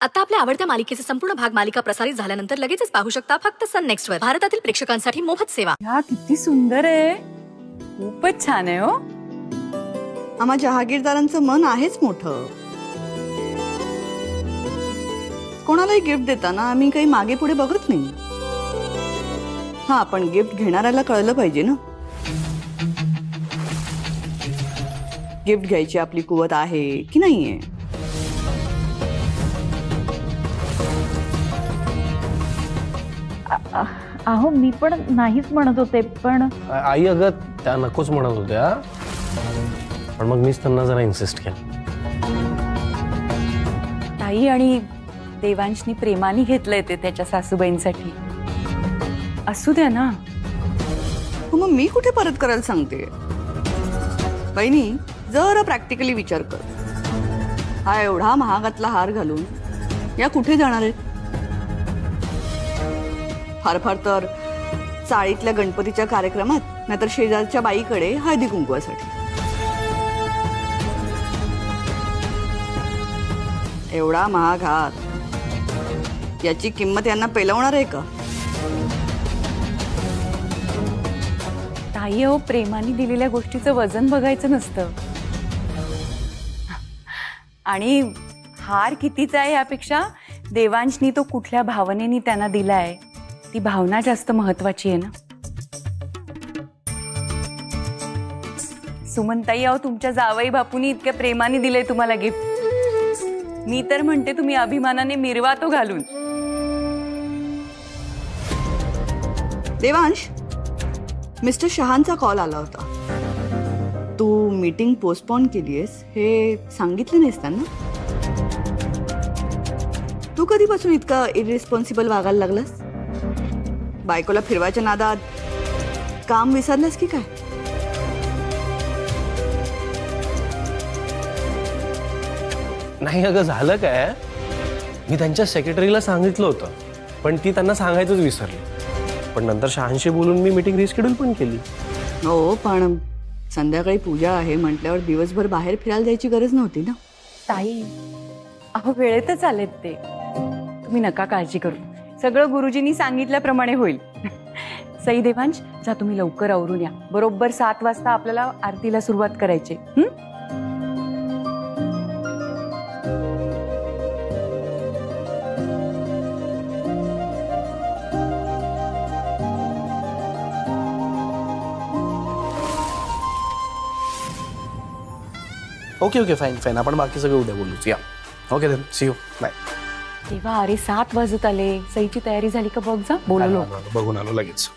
आता आपल्या आवडत्या मालिकेचे संपूर्ण भाग मालिका प्रसारित झाल्यानंतर लगेचच पाहू शकता फक्त सन नेक्स्ट वर। भारतातील प्रेक्षकांसाठी मोफत सेवा। या किती सुंदर आहे, खूपच छान आहे हो। आम्हा जहागीरदारांचं मन आहेच मोठं। कोणालाही गिफ्ट देताना आम्ही काही मागे पुढे बघत नाही। हा, पण गिफ्ट घेणाऱ्याला कळलं पाहिजे ना, गिफ्ट घ्यायची आपली कुवत आहे की नाहीये। अहो मी पण नाहीच म्हणत होते, पण आई अगं त्या नकोच म्हणत होत्या, पण मग मीच त्यांना जरा इन्सिस्ट केलं। ताई आणि देवांशनी प्रेमाने घेतलंय ते त्याच्या सासूबाईंसाठी, असू द्या ना। मग मी कुठे परत करायला सांगते। बहिणी जरा प्रॅक्टिकली विचार कर, हा एवढा महागातला हार घालून या कुठे जाणार आहेत? फार फार तर चाळीतल्या गणपतीच्या कार्यक्रमात, नाहीतर शेजारच्या बाईकडे हळदी कुंकवासाठी। एवढा महाग हार, याची किंमत यांना पेलवणार आहे का? ताई हो, प्रेमाने दिलेल्या गोष्टीचं वजन बघायचं नसतं, आणि हार कितीचा आहे यापेक्षा देवांशनी तो कुठल्या भावनेनी त्यांना दिलाय ती भावना जास्त महत्वाची आहे ना। सुमनताई, अहो तुमच्या जावई बापूंनी इतक्या प्रेमाने दिले तुम्हाला गिफ्ट, मी तर म्हणते तुम्ही अभिमानाने मिरवा तो घालून। देवांश, मिस्टर शहांचा कॉल आला होता। तू मीटिंग पोस्टपोन केलीयस हे सांगितलं नाहीस त्यांना? तू कधीपासून इतका इररिस्पॉन्सिबल वागायला लागलास? बायकोला फिरवायच्या नादात काम विसरलास की काय? नाही अगं, झालं काय, मी त्यांच्या सेक्रेटरीला सांगितलं होतं, पण ती त्यांना सांगायचंच विसरली। पण नंतर शहांशी बोलून मी मीटिंग रिस्केड्यूल पण केली। हो, पण संध्याकाळी पूजा आहे म्हटल्यावर दिवसभर बाहेर फिरायला जायची गरज नव्हती ना। ताई, अहो वेळेतच आलेत ते, तुम्ही नका काळजी करू, सगळं गुरुजींनी सांगितल्याप्रमाणे होईल। सई, देवांश, जा तुम्ही लवकर आवरून या, बरोबर 7 वाजता आपल्याला आरतीला सुरुवात करायची। ओके ओके, फाईन फाईन, आपण बाकी सगळं उद्या बोलूच। या, okay then, see you, bye. तेव्हा अरे 7 वाजत आले, सईची तयारी झाली का बघ, जा बोललो। बघून आलो लगेच।